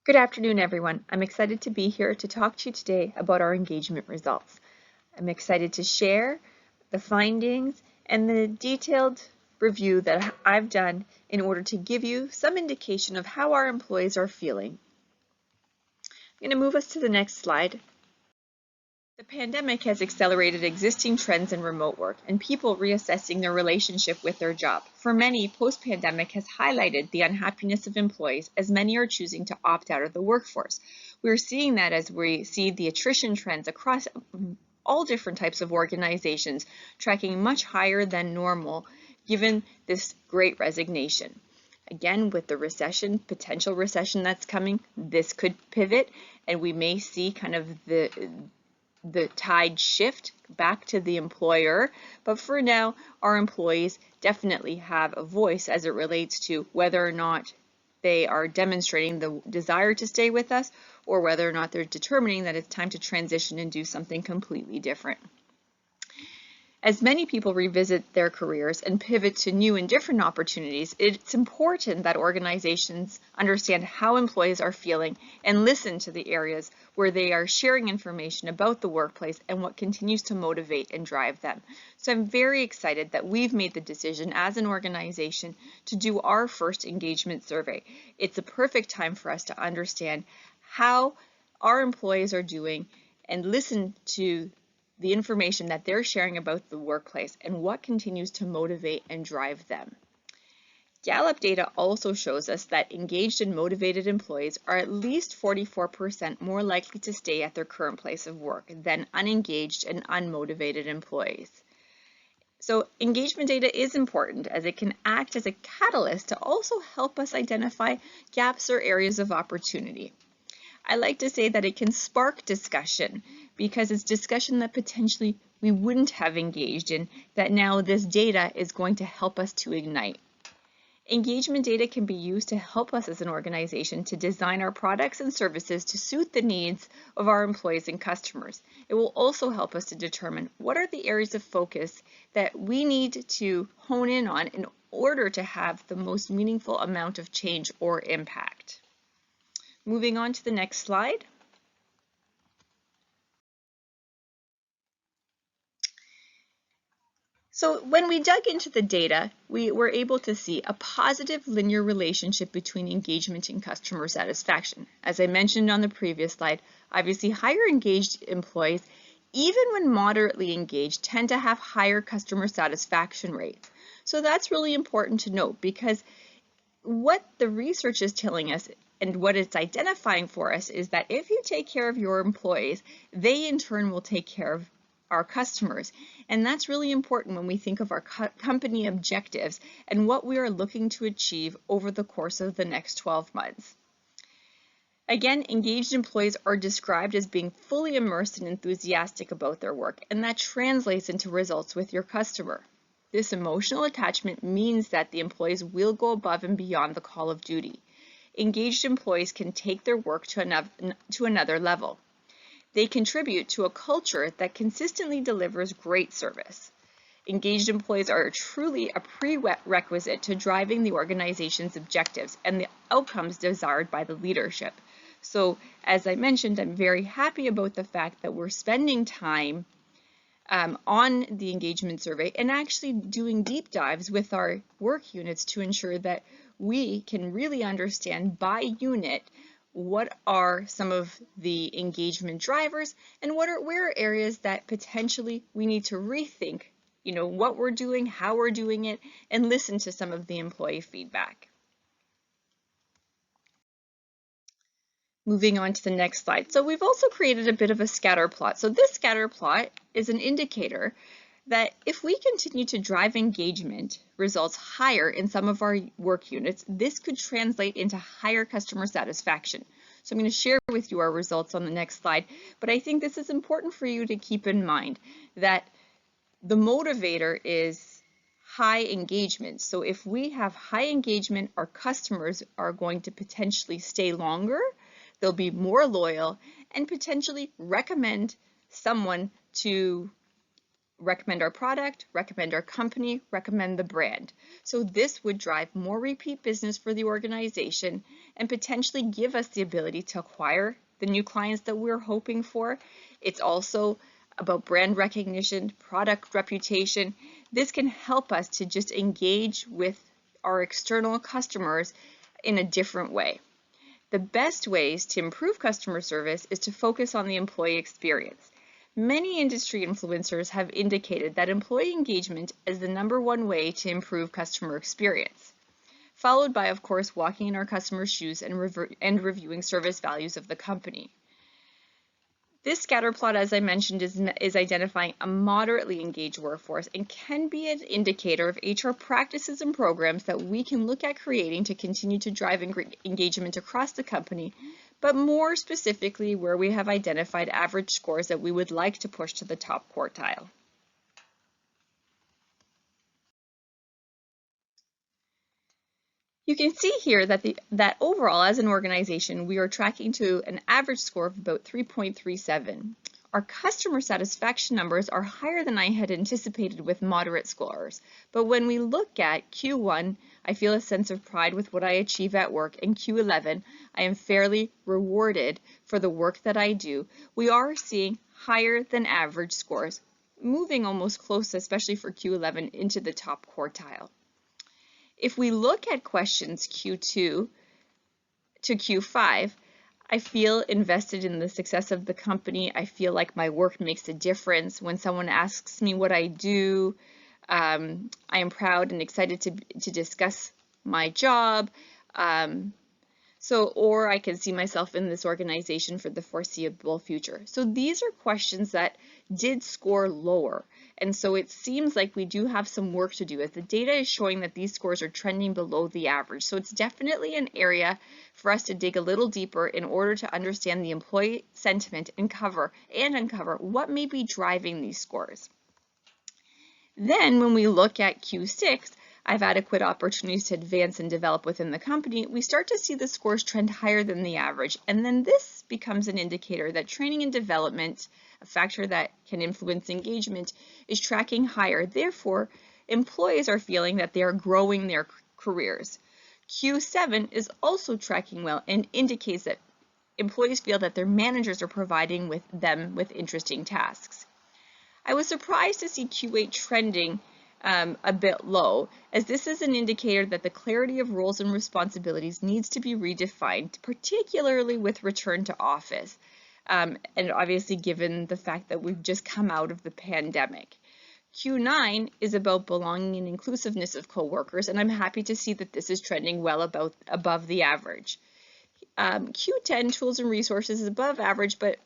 Good afternoon, everyone. I'm excited to be here to talk to you today about our engagement results. I'm excited to share the findings and the detailed review that I've done in order to give you some indication of how our employees are feeling. I'm going to move us to the next slide. The pandemic has accelerated existing trends in remote work and people reassessing their relationship with their job. For many, post-pandemic has highlighted the unhappiness of employees as many are choosing to opt out of the workforce. We're seeing that as we see the attrition trends across all different types of organizations tracking much higher than normal given this great resignation. Again, with the potential recession that's coming, this could pivot and we may see kind of the tide shift back to the employer, but for now, our employees definitely have a voice as it relates to whether or not they are demonstrating the desire to stay with us or whether or not they're determining that it's time to transition and do something completely different. As many people revisit their careers and pivot to new and different opportunities, it's important that organizations understand how employees are feeling and listen to the areas where they are sharing information about the workplace and what continues to motivate and drive them. So I'm very excited that we've made the decision as an organization to do our first engagement survey. It's a perfect time for us to understand how our employees are doing and listen to the information that they're sharing about the workplace and what continues to motivate and drive them. Gallup data also shows us that engaged and motivated employees are at least 44% more likely to stay at their current place of work than unengaged and unmotivated employees. So engagement data is important as it can act as a catalyst to also help us identify gaps or areas of opportunity. I like to say that it can spark discussion because it's discussion that potentially we wouldn't have engaged in that now this data is going to help us to ignite. Engagement data can be used to help us as an organization to design our products and services to suit the needs of our employees and customers. It will also help us to determine what are the areas of focus that we need to hone in on in order to have the most meaningful amount of change or impact. Moving on to the next slide. So when we dug into the data, we were able to see a positive linear relationship between engagement and customer satisfaction. As I mentioned on the previous slide, obviously higher engaged employees, even when moderately engaged, tend to have higher customer satisfaction rates. So that's really important to note because what the research is telling us and what it's identifying for us is that if you take care of your employees, they in turn will take care of our customers. And that's really important when we think of our company objectives and what we are looking to achieve over the course of the next 12 months. Again, engaged employees are described as being fully immersed and enthusiastic about their work, and that translates into results with your customer. This emotional attachment means that the employees will go above and beyond the call of duty. Engaged employees can take their work to another level. They contribute to a culture that consistently delivers great service. Engaged employees are truly a prerequisite to driving the organization's objectives and the outcomes desired by the leadership. So, as I mentioned, I'm very happy about the fact that we're spending time on the engagement survey and actually doing deep dives with our work units to ensure that we can really understand by unit what are some of the engagement drivers and where are areas that potentially we need to rethink, what we're doing, how we're doing it, and listen to some of the employee feedback. Moving on to the next slide. So we've also created a bit of a scatter plot. So this scatter plot is an indicator that if we continue to drive engagement results higher in some of our work units, this could translate into higher customer satisfaction. So I'm going to share with you our results on the next slide, but I think this is important for you to keep in mind that the motivator is high engagement. So if we have high engagement, our customers are going to potentially stay longer, they'll be more loyal, and potentially recommend someone to recommend our product, recommend our company, recommend the brand. So this would drive more repeat business for the organization and potentially give us the ability to acquire the new clients that we're hoping for. It's also about brand recognition, product reputation. This can help us to just engage with our external customers in a different way. The best ways to improve customer service is to focus on the employee experience. Many industry influencers have indicated that employee engagement is the #1 way to improve customer experience, followed by, of course, walking in our customers' shoes and reviewing service values of the company. This scatter plot, as I mentioned, is identifying a moderately engaged workforce and can be an indicator of HR practices and programs that we can look at creating to continue to drive engagement across the company, but more specifically where we have identified average scores that we would like to push to the top quartile. You can see here that overall, as an organization, we are tracking to an average score of about 3.37. Our customer satisfaction numbers are higher than I had anticipated with moderate scores, but when we look at Q1, I feel a sense of pride with what I achieve at work, and Q11, I am fairly rewarded for the work that I do. We are seeing higher than average scores, moving almost close, especially for Q11, into the top quartile. If we look at questions Q2 to Q5, I feel invested in the success of the company. I feel like my work makes a difference. When someone asks me what I do, I am proud and excited to discuss my job. Or I can see myself in this organization for the foreseeable future. So these are questions that did score lower. And so it seems like we do have some work to do, as the data is showing that these scores are trending below the average. So it's definitely an area for us to dig a little deeper in order to understand the employee sentiment and uncover what may be driving these scores. Then when we look at Q6, I have adequate opportunities to advance and develop within the company, we start to see the scores trend higher than the average. And then this becomes an indicator that training and development, a factor that can influence engagement, is tracking higher. Therefore, employees are feeling that they are growing their careers. Q7 is also tracking well and indicates that employees feel that their managers are providing them with interesting tasks. I was surprised to see Q8 trending a bit low, as this is an indicator that the clarity of roles and responsibilities needs to be redefined, particularly with return to office, and obviously given the fact that we've just come out of the pandemic. Q9 is about belonging and inclusiveness of coworkers, and I'm happy to see that this is trending well above the average. Q10, tools and resources, is above average, but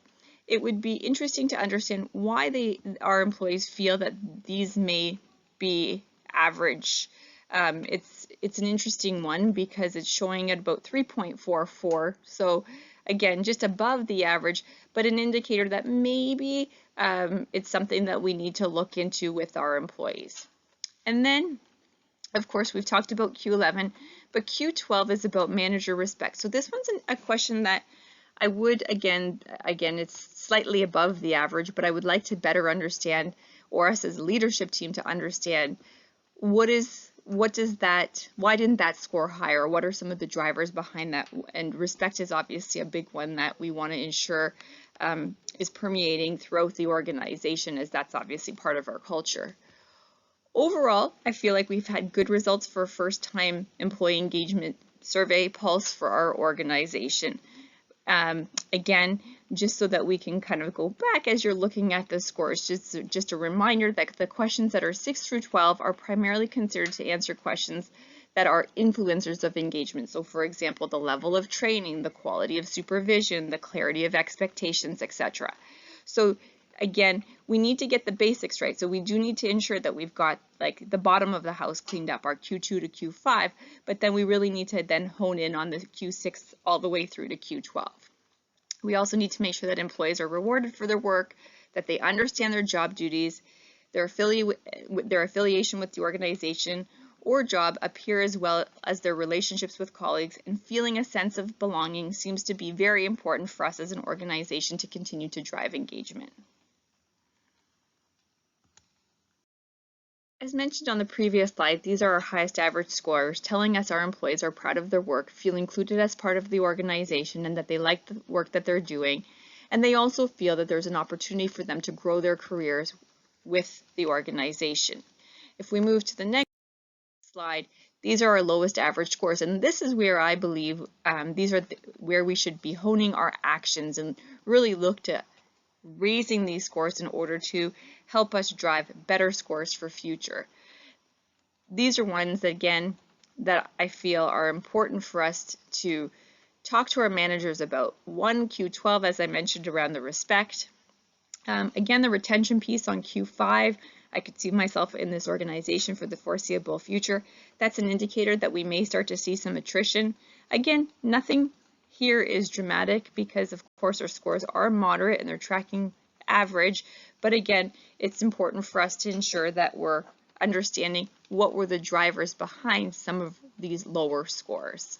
it would be interesting to understand why our employees feel that these may be average. It's an interesting one because it's showing at about 3.44. So again, just above the average, but an indicator that maybe it's something that we need to look into with our employees. And then, of course, we've talked about Q11, but Q12 is about manager respect. So this one's a question that I would, again, it's slightly above the average, but I would like to better understand, or us as a leadership team to understand, why didn't that score higher? What are some of the drivers behind that? And respect is obviously a big one that we want to ensure is permeating throughout the organization, as that's obviously part of our culture. Overall, I feel like we've had good results for a first-time employee engagement survey pulse for our organization. Again, just so that we can kind of go back as you're looking at the scores, just a reminder that the questions that are 6 through 12 are primarily considered to answer questions that are influencers of engagement. So for example, the level of training, the quality of supervision, the clarity of expectations, etc. So again, we need to get the basics right. So we do need to ensure that we've got like the bottom of the house cleaned up, our Q2 to Q5, but then we really need to then hone in on the Q6 all the way through to Q12. We also need to make sure that employees are rewarded for their work, that they understand their job duties, their affiliation with the organization or job appear, as well as their relationships with colleagues, and feeling a sense of belonging seems to be very important for us as an organization to continue to drive engagement. As mentioned on the previous slide, these are our highest average scores, telling us our employees are proud of their work, feel included as part of the organization, and that they like the work that they're doing. And they also feel that there's an opportunity for them to grow their careers with the organization. If we move to the next slide, these are our lowest average scores, and this is where I believe where we should be honing our actions and really look to raising these scores in order to help us drive better scores for future. These are ones that, again, that I feel are important for us to talk to our managers about. One, Q12, as I mentioned, around the respect. Again, the retention piece on Q5, I could see myself in this organization for the foreseeable future. That's an indicator that we may start to see some attrition. Again, nothing here is dramatic because, of course, our scores are moderate and they're tracking average. But again, it's important for us to ensure that we're understanding what were the drivers behind some of these lower scores.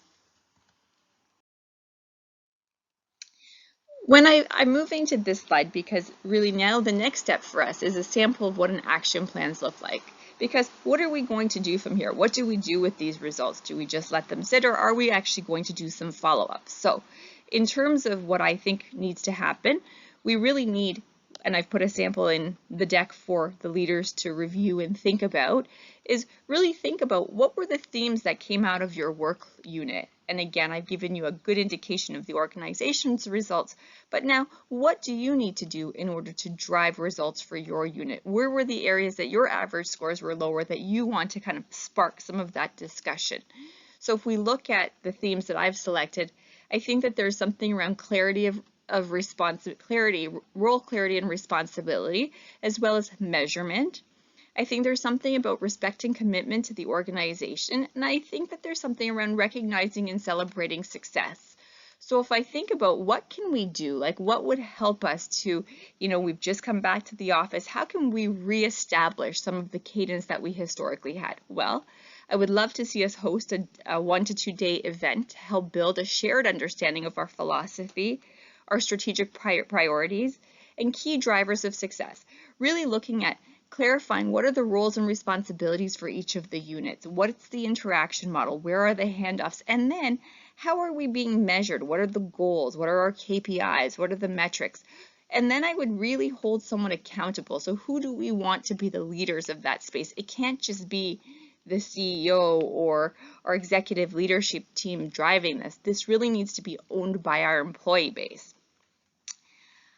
When I'm moving to this slide because really now the next step for us is a sample of what an action plans look like. Because what are we going to do from here? What do we do with these results? Do we just let them sit, or are we actually going to do some follow-up? So in terms of what I think needs to happen, we really need, and I've put a sample in the deck for the leaders to review and think about, is really think about what were the themes that came out of your work unit. And again, I've given you a good indication of the organization's results, but now what do you need to do in order to drive results for your unit? Where were the areas that your average scores were lower that you want to kind of spark some of that discussion? So if we look at the themes that I've selected, I think that there's something around clarity of responsibility, role clarity and responsibility, as well as measurement. I think there's something about respect and commitment to the organization, and I think that there's something around recognizing and celebrating success. So if I think about what can we do, like what would help us to, we've just come back to the office, how can we reestablish some of the cadence that we historically had? Well, I would love to see us host a 1 to 2 day event to help build a shared understanding of our philosophy, our strategic priorities, and key drivers of success, really looking at clarifying what are the roles and responsibilities for each of the units, what's the interaction model, where are the handoffs, and then how are we being measured, what are the goals, what are our KPIs, what are the metrics, and then I would really hold someone accountable. So who do we want to be the leaders of that space? It can't just be the CEO or our executive leadership team driving this. This really needs to be owned by our employee base.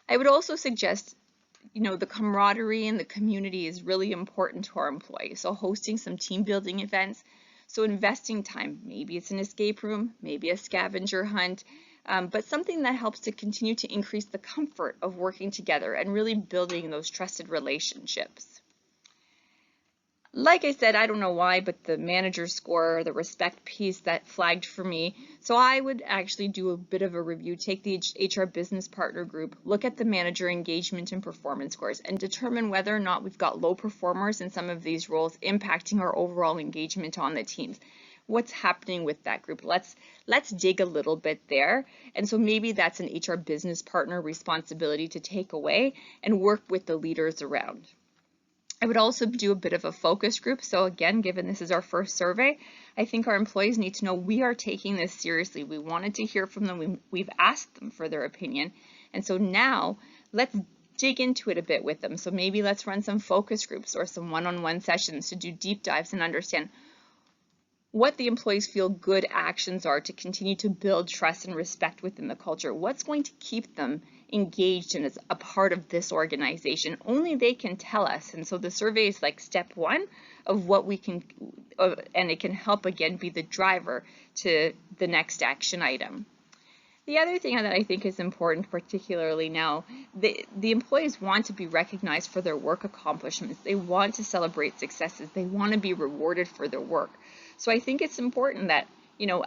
I would also suggest the camaraderie and the community is really important to our employees. So hosting some team building events, so investing time, maybe it's an escape room, maybe a scavenger hunt, but something that helps to continue to increase the comfort of working together and really building those trusted relationships. Like I said, I don't know why, but the manager score, the respect piece that flagged for me. So I would actually do a bit of a review, take the HR business partner group, look at the manager engagement and performance scores, and determine whether or not we've got low performers in some of these roles impacting our overall engagement on the teams. What's happening with that group? Let's dig a little bit there. And so maybe that's an HR business partner responsibility to take away and work with the leaders around. I would also do a bit of a focus group. So again, given this is our first survey, I think our employees need to know we are taking this seriously. We wanted to hear from them. We've asked them for their opinion. And so now let's dig into it a bit with them. So maybe let's run some focus groups or some one-on-one sessions to do deep dives and understand what the employees feel good actions are to continue to build trust and respect within the culture. What's going to keep them engaged and as a part of this organization? Only they can tell us. And so the survey is like step one of what we can, and it can help again be the driver to the next action item. The other thing that I think is important, particularly now, the employees want to be recognized for their work accomplishments. They want to celebrate successes. They want to be rewarded for their work. So I think it's important that,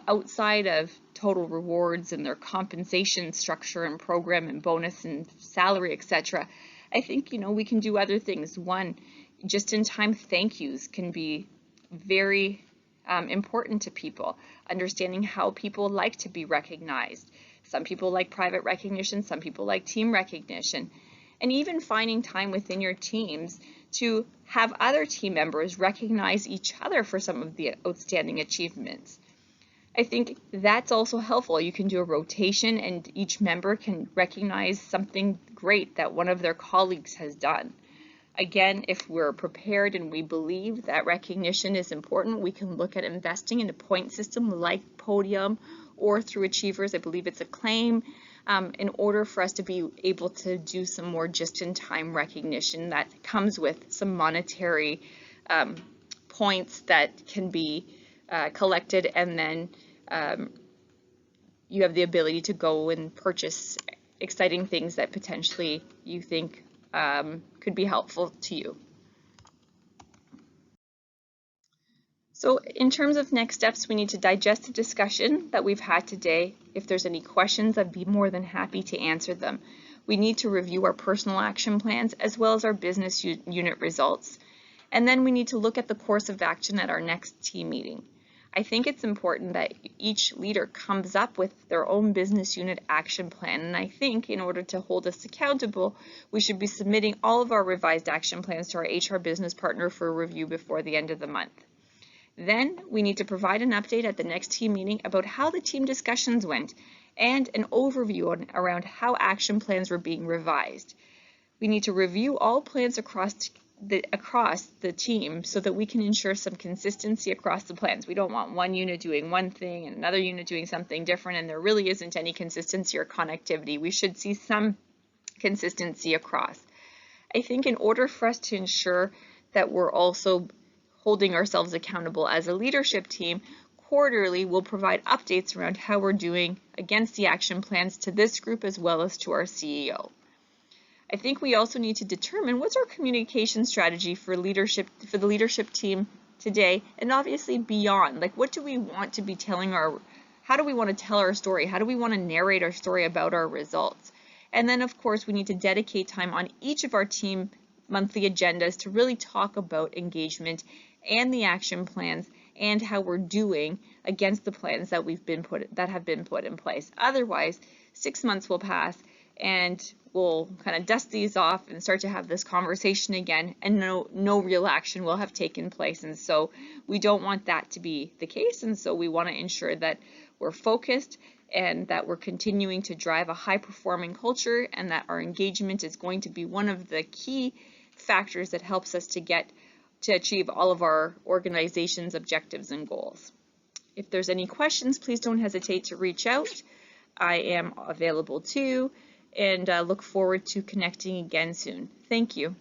outside of total rewards and their compensation structure and program and bonus and salary, etc., I think, we can do other things. One, just-in-time thank yous can be very important to people, understanding how people like to be recognized. Some people like private recognition, some people like team recognition. and even finding time within your teams to have other team members recognize each other for some of the outstanding achievements. I think that's also helpful. You can do a rotation and each member can recognize something great that one of their colleagues has done. Again, if we're prepared and we believe that recognition is important, we can look at investing in a point system like Podium or through Achievers. I believe it's Acclaim, in order for us to be able to do some more just-in-time recognition that comes with some monetary points that can be collected, and then you have the ability to go and purchase exciting things that potentially you think could be helpful to you. So in terms of next steps, we need to digest the discussion that we've had today. If there's any questions, I'd be more than happy to answer them. We need to review our personal action plans as well as our business unit results. And then we need to look at the course of action at our next team meeting. I think it's important that each leader comes up with their own business unit action plan. And I think in order to hold us accountable, we should be submitting all of our revised action plans to our HR business partner for review before the end of the month. Then we need to provide an update at the next team meeting about how the team discussions went and an overview around how action plans were being revised. We need to review all plans across the team so that we can ensure some consistency across the plans. We don't want one unit doing one thing and another unit doing something different, and there really isn't any consistency or connectivity. We should see some consistency across. I think in order for us to ensure that we're also holding ourselves accountable as a leadership team, quarterly we'll provide updates around how we're doing against the action plans to this group as well as to our CEO. I think we also need to determine what's our communication strategy for the leadership team today, and obviously beyond. Like, what do we want to be telling how do we want to tell our story? How do we want to narrate our story about our results? And then of course we need to dedicate time on each of our team monthly agendas to really talk about engagement and the action plans and how we're doing against the plans that have been put in place. Otherwise, 6 months will pass and we'll kind of dust these off and start to have this conversation again, and no real action will have taken place. And so we don't want that to be the case, and so we want to ensure that we're focused and that we're continuing to drive a high-performing culture, and that our engagement is going to be one of the key factors that helps us to achieve all of our organization's objectives and goals. If there's any questions, please don't hesitate to reach out. I am available too, and look forward to connecting again soon. Thank you.